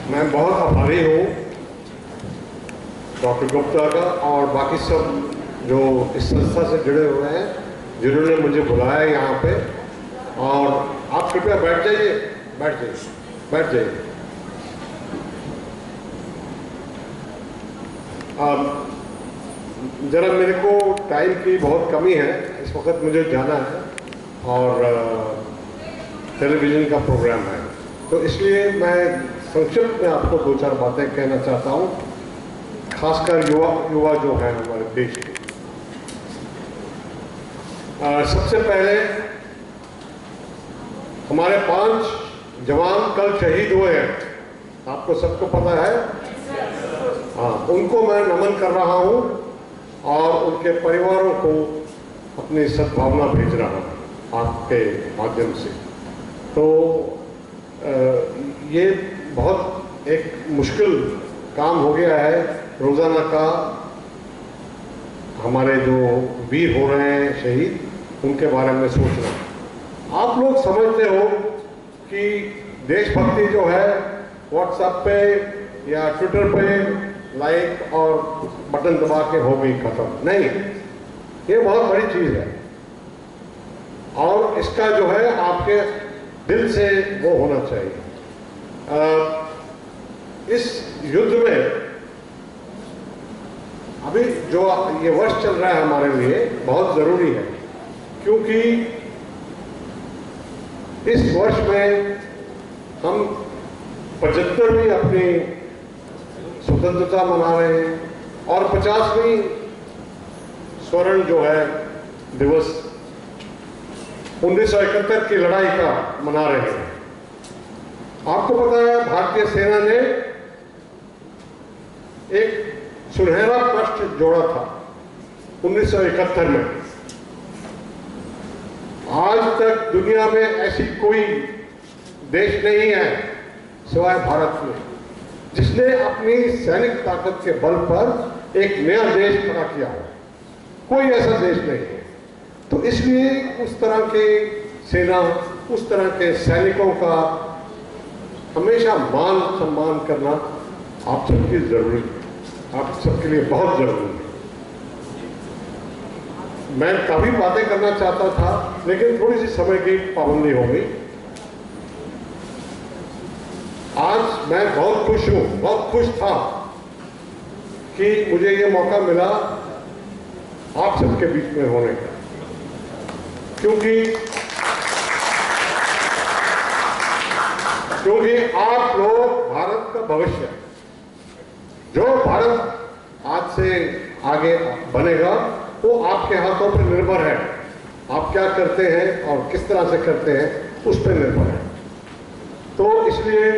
मैं बहुत आभारी हूँ डॉक्टर गुप्ता का और बाकी सब जो इस संस्था से जुड़े हुए हैं, जिन्होंने मुझे बुलाया यहाँ पे। और आप कृपया बैठ जाइए, बैठ जाइए, बैठ जाइए। जरा मेरे को टाइम की बहुत कमी है, इस वक्त मुझे जाना है और टेलीविज़न का प्रोग्राम है, तो इसलिए मैं संक्षिप्त में आपको दो चार बातें कहना चाहता हूँ, खासकर युवा जो है हमारे देश के। सबसे पहले हमारे 5 जवान कल शहीद हुए हैं, आपको सबको पता है। हाँ, उनको मैं नमन कर रहा हूँ और उनके परिवारों को अपनी सद्भावना भेज रहा हूँ आपके माध्यम से। तो ये बहुत एक मुश्किल काम हो गया है, रोज़ाना का हमारे जो वीर हो रहे हैं शहीद, उनके बारे में सोचना। आप लोग समझते हो कि देशभक्ति जो है व्हाट्सएप पे या ट्विटर पे लाइक और बटन दबा के हो गई खत्म, नहीं, ये बहुत बड़ी चीज़ है और इसका जो है आपके दिल से वो होना चाहिए। इस युद्ध में अभी जो ये वर्ष चल रहा है हमारे लिए बहुत ज़रूरी है, क्योंकि इस वर्ष में हम 75वीं अपनी स्वतंत्रता मना रहे हैं और 50वीं स्वर्ण जो है दिवस 1971 की लड़ाई का मना रहे हैं। आपको पता है भारतीय सेना ने एक सुनहरा पृष्ठ जोड़ा था 1971 में। आज तक दुनिया में ऐसी कोई देश नहीं है सिवाय भारत में जिसने अपनी सैनिक ताकत के बल पर एक नया देश खड़ा किया हो। कोई ऐसा देश नहीं है। तो इसलिए उस तरह के सेना, उस तरह के सैनिकों का हमेशा मान सम्मान करना आप सबकी जरूरी है, आप सबके लिए बहुत जरूरी है। मैं काफी बातें करना चाहता था, लेकिन थोड़ी सी समय की पाबंदी हो गई। आज मैं बहुत खुश हूं, बहुत खुश था कि मुझे ये मौका मिला आप सबके बीच में होने का, क्योंकि आप लोग भारत का भविष्य है। जो भारत आज से आगे बनेगा वो आपके हाथों पर निर्भर है। आप क्या करते हैं और किस तरह से करते हैं उस पर निर्भर है। तो इसलिए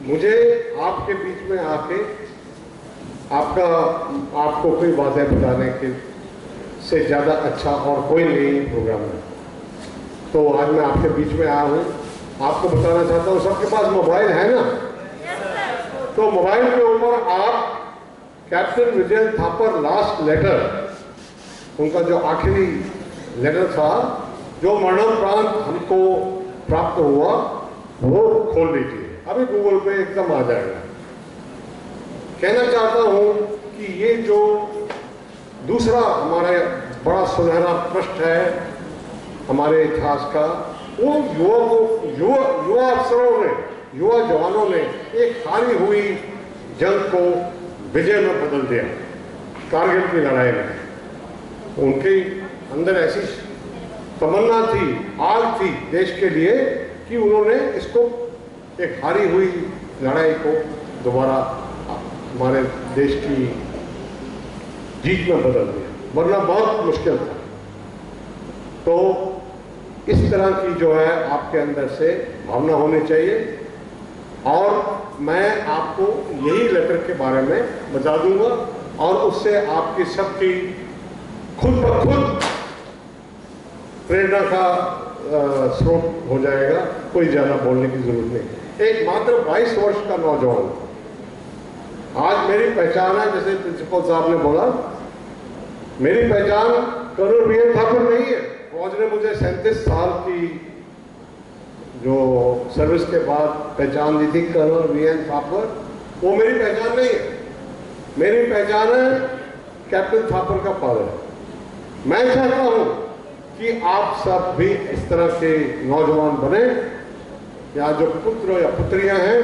मुझे आपके बीच में आके आपको कोई बातें बताने के से ज़्यादा अच्छा और कोई नहीं प्रोग्राम है। तो आज मैं आपके बीच में आया हूँ, आपको बताना चाहता हूँ, सबके पास मोबाइल है ना? तो मोबाइल के ऊपर आप कैप्टन विजय थापर लास्ट लेटर, उनका जो आखिरी लेटर था जो मरणोपरांत हमको प्राप्त हुआ, वो खोल लीजिए। अभी गूगल पे एकदम आ जाएगा। कहना चाहता हूं कि ये जो दूसरा हमारा बड़ा सुनहरा पृष्ठ है हमारे इतिहास का, वो युवा अफसरों ने, युवा जवानों ने एक हारी हुई जंग को विजय में बदल दिया। कारगिल की लड़ाई में उनके अंदर ऐसी तमन्ना थी, आग थी देश के लिए कि उन्होंने इसको एक हारी हुई लड़ाई को दोबारा हमारे देश की जीत में बदल दिया, वरना बहुत मुश्किल था। तो इस तरह की जो है आपके अंदर से भावना होनी चाहिए और मैं आपको यही लेटर के बारे में बता दूंगा और उससे आपकी सबकी खुद ब खुद प्रेरणा का स्रोत हो जाएगा। कोई ज़्यादा बोलने की जरूरत नहीं। एक मात्र 22 वर्ष का नौजवान, आज मेरी पहचान है, जैसे प्रिंसिपल साहब ने बोला, मेरी पहचान कर्नल वीएन ठाकुर नहीं है। फौज ने मुझे 37 साल की जो सर्विस के बाद पहचान दी थी कर्नल वीएन थापर, वो मेरी पहचान नहीं है। मेरी पहचान है कैप्टन थापर का फादर। मैं चाहता हूं कि आप सब भी इस तरह के नौजवान बने, या जो पुत्र या पुत्रियां हैं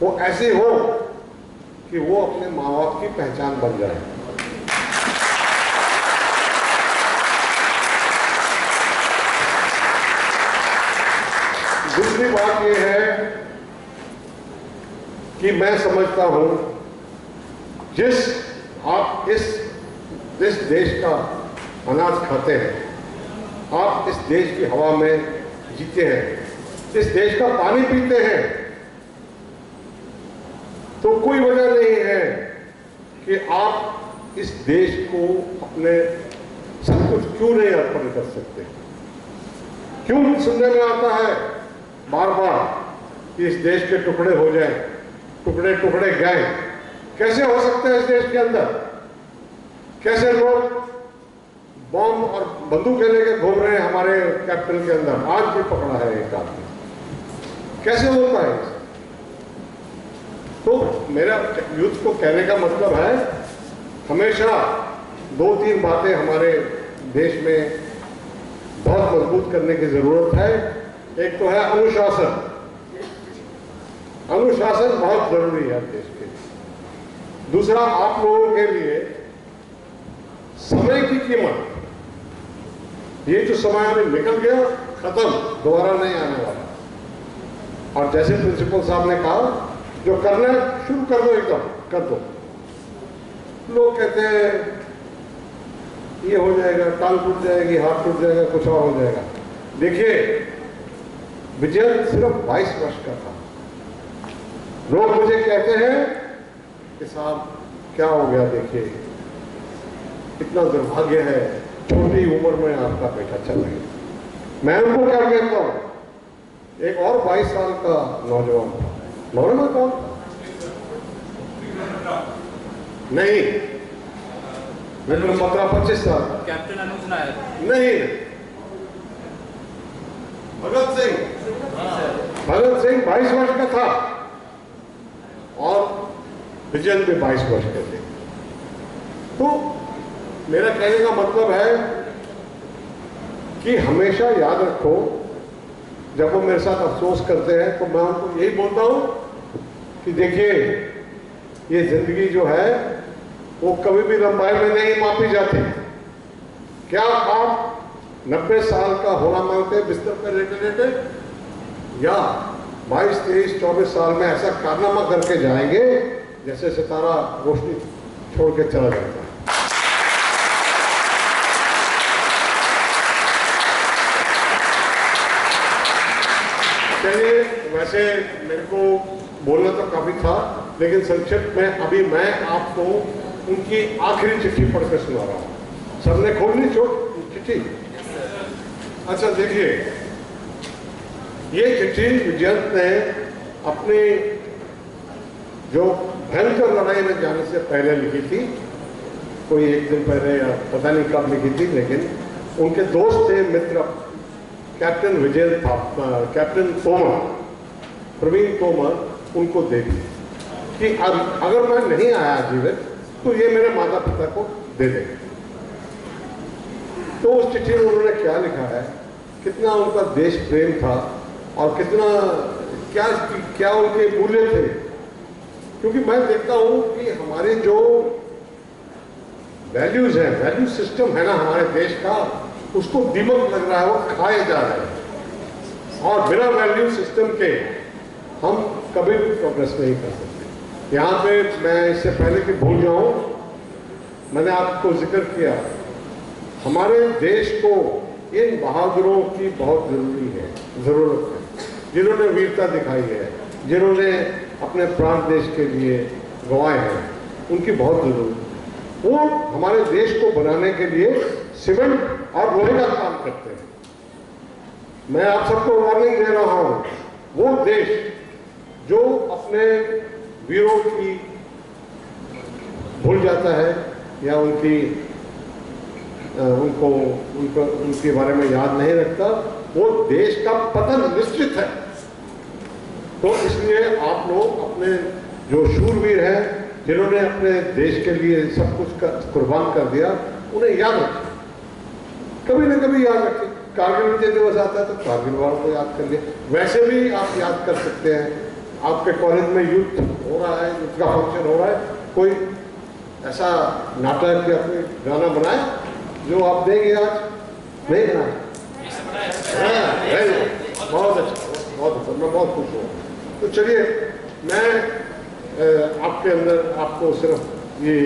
वो ऐसे हो कि वो अपने माँ बाप की पहचान बन जाए। दूसरी बात यह है कि मैं समझता हूं आप इस देश का अनाज खाते हैं, आप इस देश की हवा में जीते हैं, इस देश का पानी पीते हैं, तो कोई वजह नहीं है कि आप इस देश को अपने सब कुछ क्यों नहीं अर्पण कर सकते। क्यों सुनने में आता है बार बार कि इस देश के टुकड़े हो जाए, टुकड़े टुकड़े गए। कैसे हो सकते हैं इस देश के अंदर? कैसे लोग बॉम्ब और बंदूकें लेके घूम रहे हैं हमारे कैपिटल के अंदर? आज भी पकड़ा है एक आदमी। कैसे होता है? तो मेरा यूथ को कहने का मतलब है, हमेशा 2-3 बातें हमारे देश में बहुत मजबूत करने की जरूरत है। एक तो है अनुशासन। अनुशासन बहुत जरूरी है देश के लिए। दूसरा, आप लोगों के लिए समय की कीमत। ये जो समय अभी निकल गया, खत्म, दोबारा नहीं आने वाला। और जैसे प्रिंसिपल साहब ने कहा, जो करना है शुरू कर दो, एकदम कर दो। लोग कहते हैं ये हो जाएगा, टांग टूट जाएगी, हाथ टूट जाएगा, कुछ और हो जाएगा। देखिए, विजय सिर्फ 22 वर्ष का था। लोग मुझे कहते हैं कि साहब क्या हो गया, देखिए इतना दुर्भाग्य है, छोटी उम्र में आपका बेटा चल गया। मैं उनको क्या कहता हूं, एक और 22 साल का नौजवान था, मालूम है कौन? नहीं, विक्रम बत्रा 25 साल, कैप्टन अनुज नायर नहीं, भगत सिंह 22 वर्ष का था, और विजय भी 22 वर्ष के थे। तो मेरा कहने का मतलब है कि हमेशा याद रखो, जब वो मेरे साथ अफसोस करते हैं तो मैं उनको यही बोलता हूं कि देखिए, ये जिंदगी जो है वो कभी भी लंबाई में नहीं मापी जाती। क्या आप 90 साल का होना मांगते हैं बिस्तर पर लेटे लेटे, या 22, 23, 24 साल में ऐसा कारनामा करके जाएंगे जैसे सितारा रोशनी छोड़ के चला जाता है? चलिए, वैसे मेरे को बोलना तो काफी था, लेकिन संक्षिप्त में अभी मैं आपको उनकी आखिरी चिट्ठी पढ़कर सुना रहा हूं। सबने खोल ली चिट्ठी? अच्छा, देखिए, ये चिट्ठी विजयंत ने अपनी जो भयंकर लड़ाई में जाने से पहले लिखी थी, कोई एक दिन पहले या पता नहीं कब लिखी थी, लेकिन उनके दोस्त थे, मित्र, कैप्टन विजय था, कैप्टन तोमर, प्रवीण तोमर, उनको दे दी कि अगर मैं नहीं आया जीवित तो ये मेरे माता पिता को दे देंगे। तो उस चिट्ठी में उन्होंने क्या लिखा है, कितना उनका देश प्रेम था और कितना क्या उनके मूल्य थे। क्योंकि मैं देखता हूं कि हमारे जो वैल्यूज है, वैल्यू सिस्टम है ना हमारे देश का, उसको दीमक लग रहा है, वो खाए जा रहे हैं, और बिना वैल्यू सिस्टम के हम कभी भी प्रोग्रेस नहीं कर सकते। यहाँ पे मैं इससे पहले कि भूल जाऊं, मैंने आपको जिक्र किया, हमारे देश को इन बहादुरों की बहुत जरूरत है, जिन्होंने वीरता दिखाई है, जिन्होंने अपने प्राण देश के लिए गंवाए हैं, उनकी बहुत जरूरत है। वो हमारे देश को बनाने के लिए सीमेंट और लोहे का काम करते हैं। मैं आप सबको वार्निंग दे रहा हूं, वो देश जो अपने वीरों की भूल जाता है या उनके बारे में याद नहीं रखता, वो देश का पतन निश्चित है। तो इसलिए आप लोग अपने जो शूरवीर हैं, जिन्होंने अपने देश के लिए सब कुछ कुर्बान कर दिया, उन्हें याद रखें, कभी न कभी याद रखें। कारगिल विजय दिवस आता है तो कारगिल वालों को याद कर लिए। वैसे भी आप याद कर सकते हैं, आपके कॉलेज में युद्ध हो रहा है, युद्ध का फंक्शन हो रहा है, कोई ऐसा नाटक या कोई गाना बनाए जो आप देंगे आज, नहीं बनाए? बहुत अच्छा, बहुत अच्छा, मैं बहुत खुश हूँ। तो चलिए मैं आपके अंदर आपको सिर्फ ये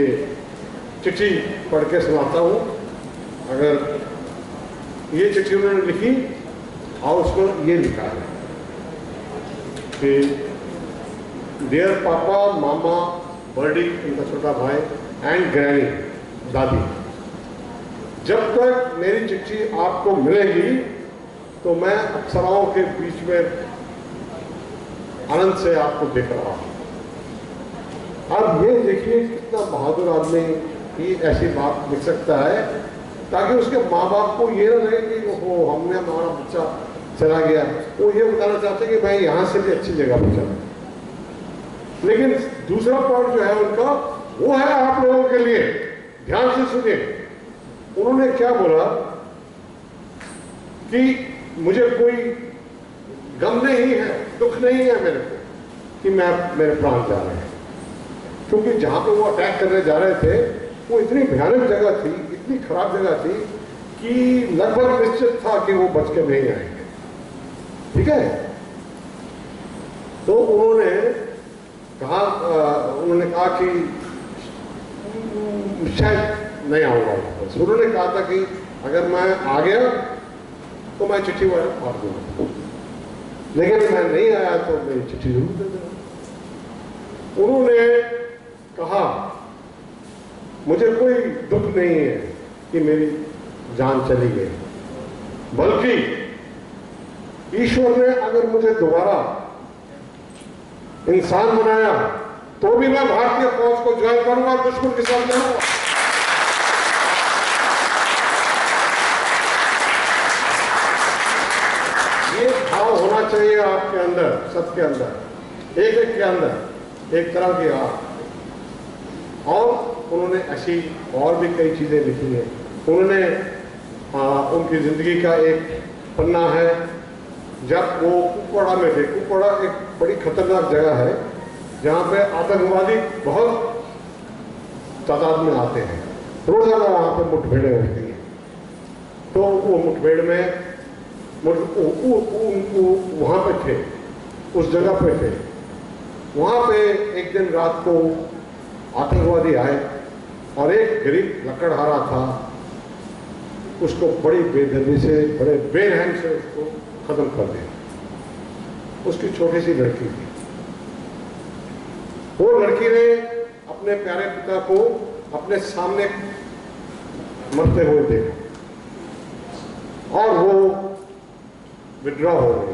चिट्ठी पढ़ के सुनाता हूँ। अगर ये चिट्ठी उन्होंने लिखी और उसमें ये लिखा है कि डियर पापा, मामा, बर्डी उनका छोटा भाई, एंड ग्रैनी दादी, जब तक मेरी चिट्ठी आपको मिलेगी तो मैं अप्सराओं के बीच में आनंद से आपको देख रहा हूँ। अब ये देखिए कितना बहादुर आदमी ही ऐसी बात लिख सकता है, ताकि उसके माँ बाप को ये ना लगे कि वो हमने हमारा बच्चा चला गया। वो ये बताना चाहते कि मैं यहाँ से भी अच्छी जगह पर चला। लेकिन दूसरा पॉइंट जो है उनका, वो है आप लोगों के लिए। ध्यान से सुनिए, उन्होंने क्या बोला कि मुझे कोई गम नहीं है, दुख नहीं है मेरे को कि मेरे प्राण जा रहे हैं, क्योंकि जहां पे वो अटैक करने जा रहे थे वो इतनी भयानक जगह थी, इतनी खराब जगह थी कि लगभग निश्चित था कि वो बच के नहीं आएंगे। ठीक है, तो उन्होंने कहा कि शायद नहीं आऊंगा वापस। उन्होंने कहा था कि अगर मैं आ गया तो मैं चिट्ठी वाले फाड़ दूंगा, लेकिन मैं नहीं आया तो मेरी चिट्ठी जरूर दे देना। उन्होंने कहा मुझे कोई दुख नहीं है कि मेरी जान चली गई, बल्कि ईश्वर ने अगर मुझे दोबारा इंसान बनाया तो भी मैं भारतीय फौज को ज्वाइन करूंगा, दुश्मन के साथ लड़ूंगा। ये भाव होना चाहिए आपके अंदर, सबके अंदर, एक एक के अंदर एक तरह की आग। और उन्होंने ऐसी और भी कई चीजें लिखी हैं। उन्होंने उनकी जिंदगी का एक पन्ना है जब वो कुपवाड़ा में थे। कुपवाड़ा एक बड़ी खतरनाक जगह है जहाँ पे आतंकवादी बहुत तादाद में आते हैं, रोजाना वहाँ पे मुठभेड़ें होती हैं। तो वो मुठभेड़ में वहाँ पे थे, उस जगह पे थे। वहाँ पे एक दिन रात को आतंकवादी आए और एक गरीब लकड़हारा था, उसको बड़ी बेदर्दी से, बड़े बेरहम से उसको खत्म कर दिया। उसकी छोटी सी लड़की थी। वो लड़की ने अपने प्यारे पिता को अपने सामने मरते हुए देखा और वो विड्रॉ हो गई।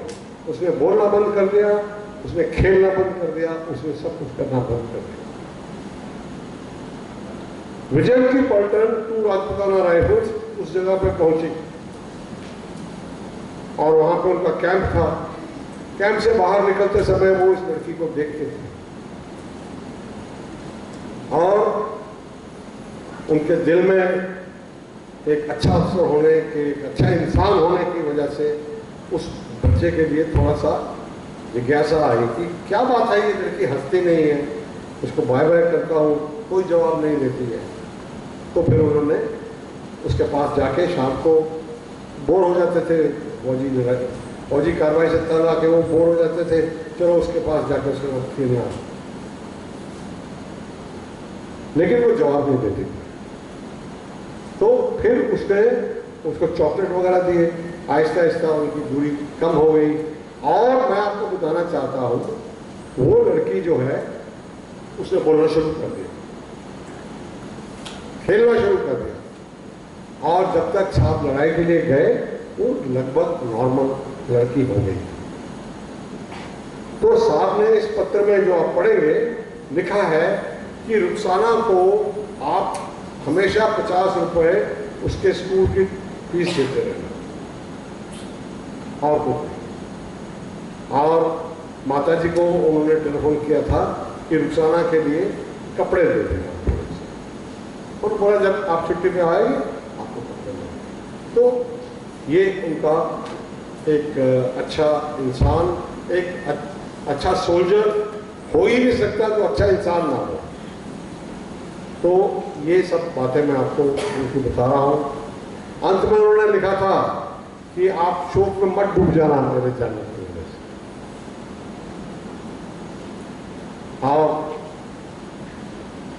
उसने बोलना बंद कर दिया, उसने खेलना बंद कर दिया, उसने सब कुछ करना बंद कर दिया। विजय की पलटन 2 राजपूताना राइफल्स उस जगह पे पहुंची और वहां पे उनका कैंप था। कैंप से बाहर निकलते समय वो इस लड़की को देखते थे और उनके दिल में एक अच्छा अफसर होने के, एक अच्छा इंसान होने की वजह से उस बच्चे के लिए थोड़ा सा जिज्ञासा आई कि क्या बात है, ये लड़की हंसती नहीं है, उसको बाय बाय करता हूँ, कोई जवाब नहीं देती है। तो फिर उन्होंने उसके पास जाके, शाम को बोर हो जाते थे, फौजी कार्रवाई से तंग आके वो बोर हो जाते थे, चलो उसके पास जाकर उसके वक्त खेलना, लेकिन वो जवाब नहीं देती। तो फिर उसने उसको चॉकलेट वगैरह दिए, आहिस्ता आहिस्ता उनकी दूरी कम हो गई। और मैं आपको बताना चाहता हूँ, वो लड़की जो है उसने बोलना शुरू कर दिया, खेलना शुरू कर दिया, और जब तक साहब लड़ाई के लिए गए वो लगभग नॉर्मल लड़की हो गई। तो साहब ने इस पत्र में जो आप पढ़ेंगे लिखा है कि रुखसाना को आप हमेशा 50 रुपए उसके स्कूल की फीस देते रहना। और कुछ नहीं। और माता जी को उन्होंने टेलीफोन किया था कि रुखसाना के लिए कपड़े दे देना, और बोला जब आप छुट्टी में आएंगे आपको कपड़े देंगे। तो ये उनका एक अच्छा इंसान, एक अच्छा सोल्जर हो ही नहीं सकता जो अच्छा इंसान ना हो। तो ये सब बातें मैं आपको उनकी बता रहा हूँ। अंत में उन्होंने लिखा था कि आप शोक में मत डूब जाना मेरे जाने की वजह से। और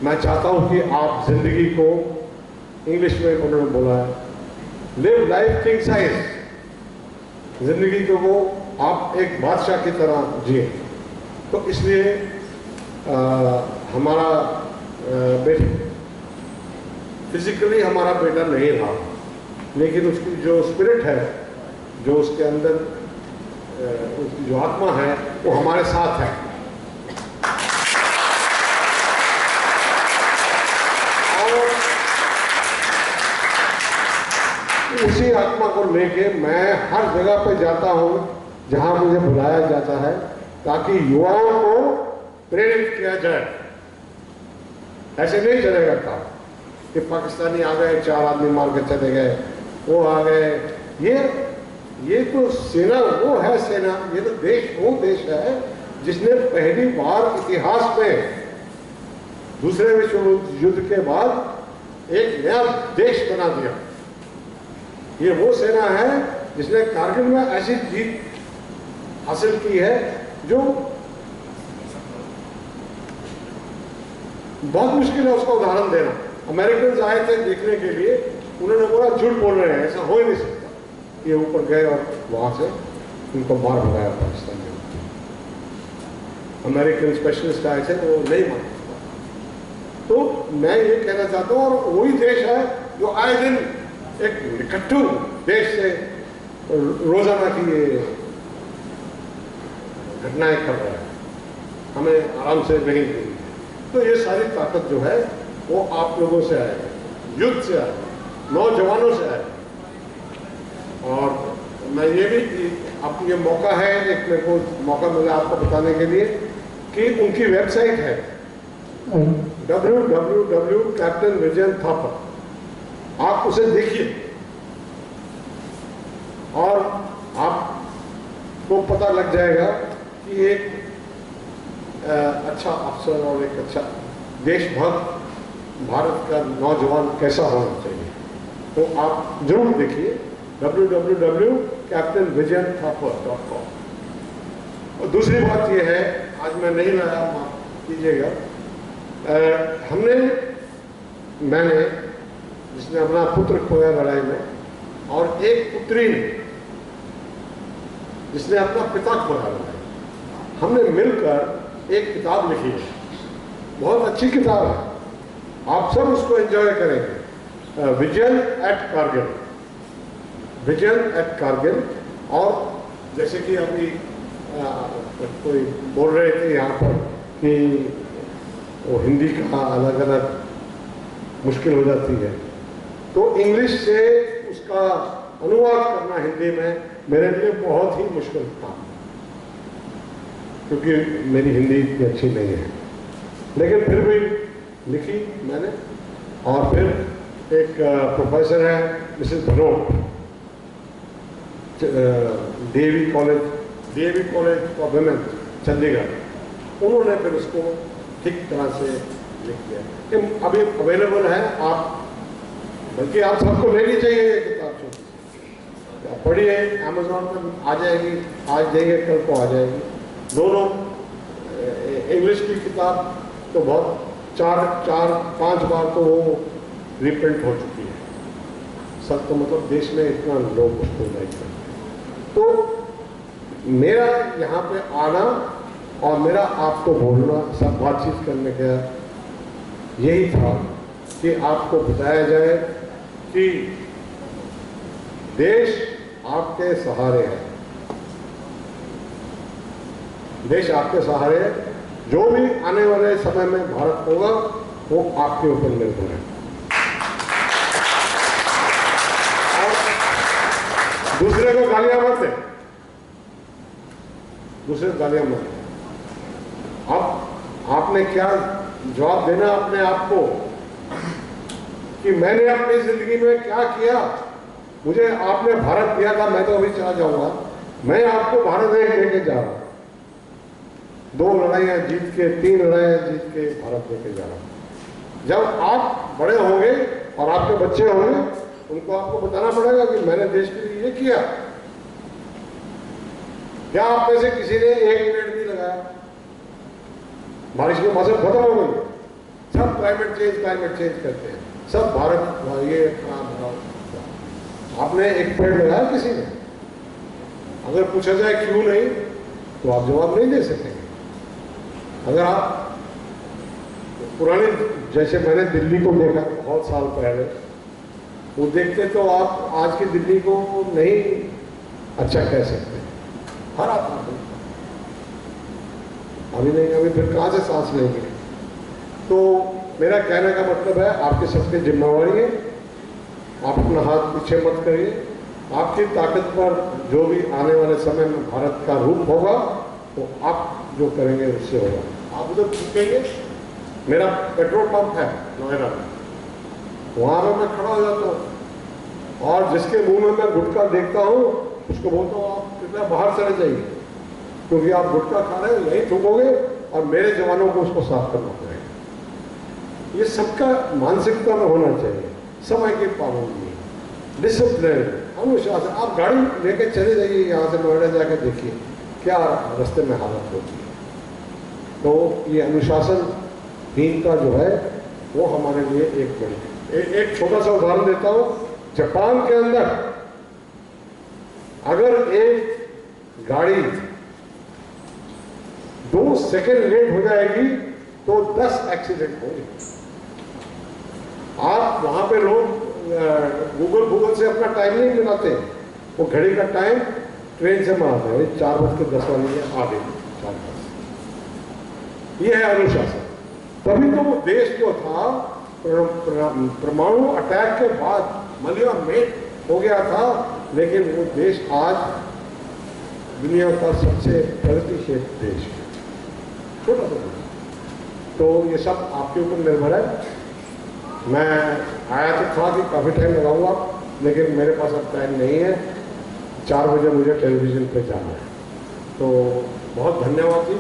मैं चाहता हूं कि आप जिंदगी को, इंग्लिश में उन्होंने बोला है, लिव लाइफ किंग साइज, जिंदगी को वो आप एक बादशाह की तरह जिए। तो इसलिए हमारा बेटा फिजिकली हमारा बेटा नहीं रहा, लेकिन उसकी जो स्पिरिट है, जो उसके अंदर उसकी जो आत्मा है, वो हमारे साथ है। और उसी आत्मा को लेके मैं हर जगह पे जाता हूं जहां मुझे बुलाया जाता है, ताकि युवाओं को प्रेरित किया जाए। ऐसे नहीं चलेगा काम कि पाकिस्तानी आ गए, 4 आदमी मार के चले गए, वो आ गए। ये तो सेना वो है, सेना, ये तो देश वो देश है जिसने पहली बार इतिहास में दूसरे विश्व युद्ध के बाद एक नया देश बना दिया। ये वो सेना है जिसने कारगिल में ऐसी जीत हासिल की है जो बहुत मुश्किल है उसका उदाहरण देना। अमेरिकन आए थे देखने के लिए, उन्होंने बोला झूठ बोल रहे हैं, ऐसा हो ही नहीं सकता। ये ऊपर गए और वहां से उनको मार भगाया पाकिस्तान में। अमेरिकन स्पेशलिस्ट आए थे, वो नहीं माने। तो मैं ये कहना चाहता हूँ, और वही देश है जो आए दिन एक निकट्टू देश से रोजाना की ये घटनाएं कर रहा है, हमें आराम से नहीं देंगे। तो ये सारी ताकत जो है वो आप लोगों से आएगी, युद्ध से आएगी, नौजवानों से आएगी। और मैं ये भी, आप ये मौका है, एक मेरे को मौका मिला आपको बताने के लिए कि उनकी वेबसाइट है www कैप्टन विजयन थापर। आप उसे देखिए और आपको पता लग जाएगा कि एक अच्छा अफसर और एक अच्छा देशभक्त भारत का नौजवान कैसा होना चाहिए। तो आप जरूर देखिए www.captainvijayanthapar.com। और दूसरी बात यह है, आज मैं नहीं लाया, माफ कीजिएगा, मैंने जिसने अपना पुत्र खोया लड़ाई में, और एक पुत्री ने जिसने अपना पिता खोया लड़ाई, हमने मिलकर एक किताब लिखी है। बहुत अच्छी किताब है, आप सब उसको एंजॉय करेंगे। Vision at Kargil, vision at Kargil. और जैसे कि अभी कोई बोल रहे थे यहाँ पर कि वो हिंदी का अलग अलग मुश्किल हो जाती है, तो इंग्लिश से उसका अनुवाद करना हिंदी में मेरे लिए बहुत ही मुश्किल था, क्योंकि मेरी हिंदी इतनी अच्छी नहीं है। लेकिन फिर भी लिखी मैंने। और फिर एक प्रोफेसर है Mrs Bhanot, DAV college for women Chandigarh, उन्होंने फिर उसको ठीक तरह से लिख दिया। अभी अवेलेबल है, आप बल्कि आप सबको लेनी चाहिए ये किताब, छोटी पढ़िए, अमेजोन पर आ जाएगी, आज देंगे कल को आ जाएगी। दोनों इंग्लिश की किताब तो बहुत 4-5 बार तो वो रिप्रिंट हो चुकी है। सब तो मतलब देश में इतना लोग उसको नहीं करते। तो मेरा यहाँ पे आना और मेरा आपको बोलना, सब बातचीत करने का यही था कि आपको बताया जाए कि देश आपके सहारे है, देश आपके सहारे है। जो भी आने वाले समय में भारत होगा वो आपके ऊपर निर्भर है। और दूसरे को गालियां मत दें, दूसरे गालियां मारे। अब आपने क्या जवाब देना अपने आप को कि मैंने अपनी जिंदगी में क्या किया। मुझे आपने भारत दिया था, मैं तो अभी चला जाऊंगा, मैं आपको भारत नहीं लेके जा रहा हूं। 2 लड़ाइयां जीत के, 3 लड़ाइयां जीत के भारत लेके जा रहा हूं। जब आप बड़े होंगे और आपके बच्चे होंगे, उनको आपको बताना पड़ेगा कि मैंने देश के लिए ये किया। क्या आप में से किसी ने एक पेड़ नहीं लगाया? बारिश के मौसम खत्म हो गई, सब क्लाइमेट चेंज करते हैं, सब भारत ये आपने एक पेड़ लगाया किसी ने? अगर पूछा जाए क्यों नहीं, तो आप जवाब नहीं दे सकेंगे। अगर आप पुराने, जैसे मैंने दिल्ली को देखा बहुत साल पहले, वो देखते तो आप आज की दिल्ली को नहीं अच्छा कह सकते। हर आदमी अभी नहीं, अभी फिर कहाँ से सांस लेंगे? तो मेरा कहने का मतलब है, आपके सबकी जिम्मेवारी है, आप अपना हाथ पीछे मत करिए। आपकी ताकत पर जो भी आने वाले समय में भारत का रूप होगा, तो आप जो करेंगे उससे होगा। आप उधर पूछेंगे, मेरा पेट्रोल पंप है नोएडा में, वहाँ पर मैं खड़ा हो जाता हूँ और जिसके मुंह में मैं गुटखा देखता हूँ उसको बोलता हूँ आप कृपया बाहर चले जाइए, क्योंकि आप गुटखा खा रहे हैं, यहीं थूकोगे और मेरे जवानों को उसको साफ करना पड़ेगा। ये सबका मानसिकता में होना चाहिए। समय की पाबंदी, डिसिप्लिन, अनुशासन। आप गाड़ी लेके चले जाइए यहाँ से नोएडा जाकर, देखिए क्या रास्ते में हालत होती है। तो ये अनुशासनहीनता जो है वो हमारे लिए एक बड़ी। एक छोटा सा उदाहरण देता हूँ। जापान के अंदर अगर एक गाड़ी 2 सेकंड लेट हो जाएगी तो 10 एक्सीडेंट होंगे। आप वहां पे लोग गूगल से अपना टाइम नहीं मिलाते, वो घड़ी का टाइम ट्रेन से मनाते हैं। 4:10 वाली है, आ गई 4:10। ये है अनुशासन। तभी तो वो देश जो था परमाणु अटैक के बाद मलिया मेट हो गया था, लेकिन वो देश आज दुनिया का सबसे प्रगतिशील देश है, छोटा सा देश। तो ये सब आपके ऊपर निर्भर है। मैं आया तो था कि काफ़ी टाइम लगाऊंगा, लेकिन मेरे पास अब टाइम नहीं है। 4 बजे मुझे टेलीविज़न पे जाना है। तो बहुत धन्यवाद जी।